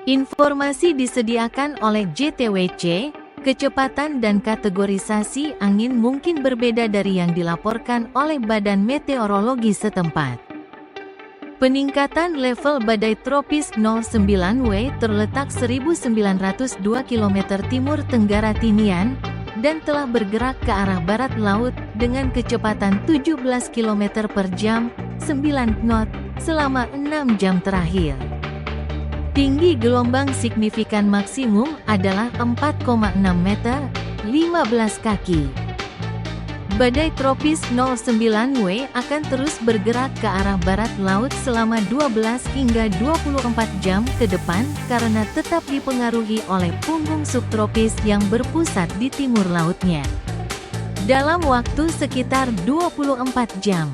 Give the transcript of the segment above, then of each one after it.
Informasi disediakan oleh JTWC, kecepatan dan kategorisasi angin mungkin berbeda dari yang dilaporkan oleh Badan Meteorologi setempat. Peningkatan level badai tropis 09W terletak 1902 km timur tenggara Tinian, dan telah bergerak ke arah barat laut dengan kecepatan 17 km per jam, 9 knot, selama 6 jam terakhir. Tinggi gelombang signifikan maksimum adalah 4,6 meter, 15 kaki. Badai tropis 09W akan terus bergerak ke arah barat laut selama 12 hingga 24 jam ke depan karena tetap dipengaruhi oleh punggung subtropis yang berpusat di timur lautnya. Dalam waktu sekitar 24 jam,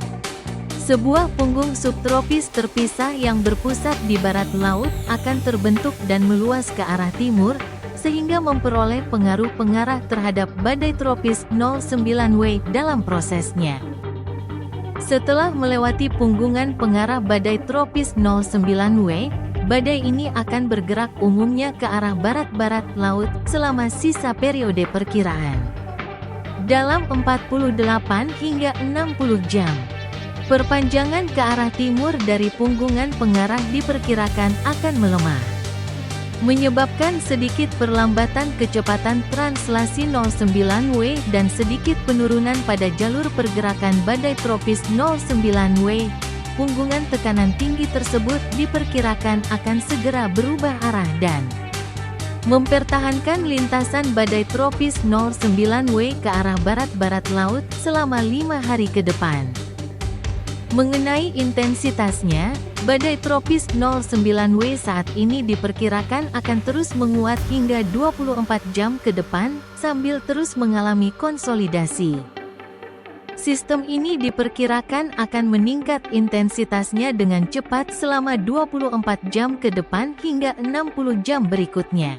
sebuah punggung subtropis terpisah yang berpusat di barat laut akan terbentuk dan meluas ke arah timur, sehingga memperoleh pengaruh pengarah terhadap badai tropis 09W dalam prosesnya. Setelah melewati punggungan pengarah badai tropis 09W, badai ini akan bergerak umumnya ke arah barat-barat laut selama sisa periode perkiraan. Dalam 48 hingga 60 jam, perpanjangan ke arah timur dari punggungan pengarah diperkirakan akan melemah, menyebabkan sedikit perlambatan kecepatan translasi 09W dan sedikit penurunan pada jalur pergerakan badai tropis 09W. Punggungan tekanan tinggi tersebut diperkirakan akan segera berubah arah dan mempertahankan lintasan badai tropis 09W ke arah barat-barat laut selama 5 hari ke depan. Mengenai intensitasnya, badai tropis 09W saat ini diperkirakan akan terus menguat hingga 24 jam ke depan, sambil terus mengalami konsolidasi. Sistem ini diperkirakan akan meningkat intensitasnya dengan cepat selama 24 jam ke depan hingga 60 jam berikutnya.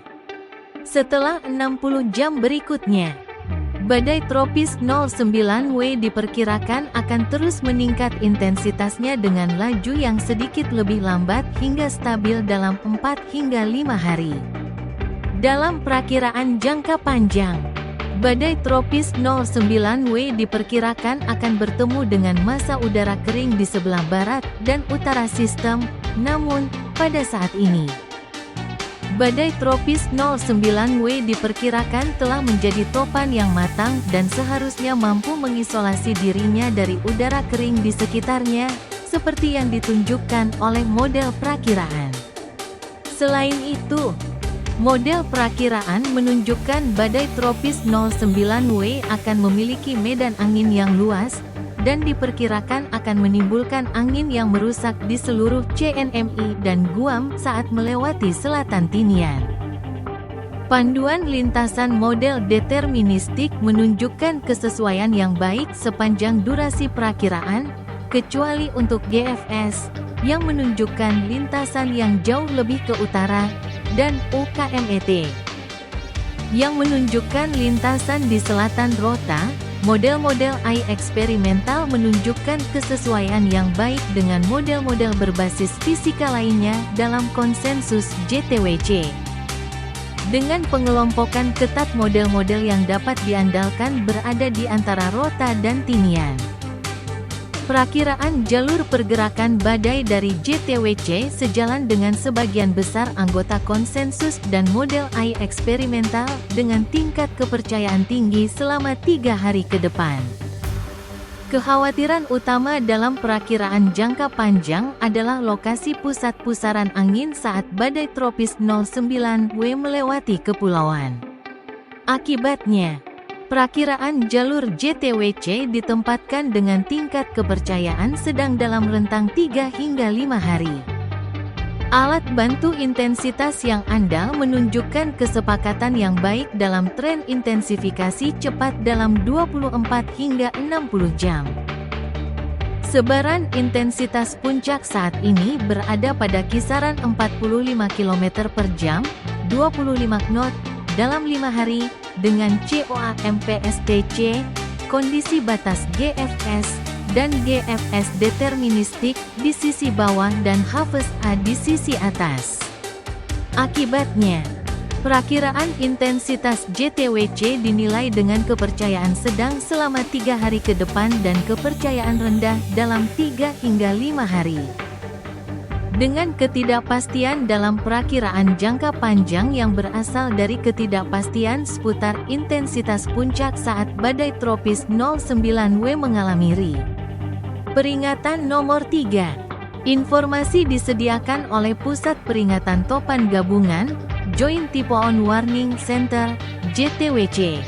Setelah 60 jam berikutnya, badai tropis 09W diperkirakan akan terus meningkat intensitasnya dengan laju yang sedikit lebih lambat hingga stabil dalam 4 hingga 5 hari. Dalam perakiraan jangka panjang, badai tropis 09W diperkirakan akan bertemu dengan massa udara kering di sebelah barat dan utara sistem, namun, pada saat ini, badai tropis 09W diperkirakan telah menjadi topan yang matang dan seharusnya mampu mengisolasi dirinya dari udara kering di sekitarnya, seperti yang ditunjukkan oleh model perakiraan. Selain itu, model perakiraan menunjukkan badai tropis 09W akan memiliki medan angin yang luas, dan diperkirakan akan menimbulkan angin yang merusak di seluruh CNMI dan Guam saat melewati selatan Tinian. Panduan lintasan model deterministik menunjukkan kesesuaian yang baik sepanjang durasi perakiraan, kecuali untuk GFS, yang menunjukkan lintasan yang jauh lebih ke utara, dan UKMET, yang menunjukkan lintasan di selatan rota. Model-model AI eksperimental menunjukkan kesesuaian yang baik dengan model-model berbasis fisika lainnya dalam konsensus JTWC. Dengan pengelompokan ketat model-model yang dapat diandalkan berada di antara rota dan Tinian. Perakiraan jalur pergerakan badai dari JTWC sejalan dengan sebagian besar anggota konsensus dan model AI eksperimental dengan tingkat kepercayaan tinggi selama 3 hari ke depan. Kekhawatiran utama dalam perakiraan jangka panjang adalah lokasi pusat pusaran angin saat badai tropis 09W melewati kepulauan. Akibatnya, perakiraan jalur JTWC ditempatkan dengan tingkat kepercayaan sedang dalam rentang 3 hingga 5 hari. Alat bantu intensitas yang andal menunjukkan kesepakatan yang baik dalam tren intensifikasi cepat dalam 24 hingga 60 jam. Sebaran intensitas puncak saat ini berada pada kisaran 45 km per jam, 25 knot, dalam 5 hari, dengan COAMPSTC, kondisi batas GFS, dan GFS deterministik di sisi bawah dan HAFS A di sisi atas. Akibatnya, perakiraan intensitas JTWC dinilai dengan kepercayaan sedang selama 3 hari ke depan dan kepercayaan rendah dalam 3 hingga 5 hari. Dengan ketidakpastian dalam perakiraan jangka panjang yang berasal dari ketidakpastian seputar intensitas puncak saat badai tropis 09W mengalami peringatan nomor 3. Informasi disediakan oleh Pusat Peringatan Topan Gabungan, Joint Typhoon Warning Center, JTWC.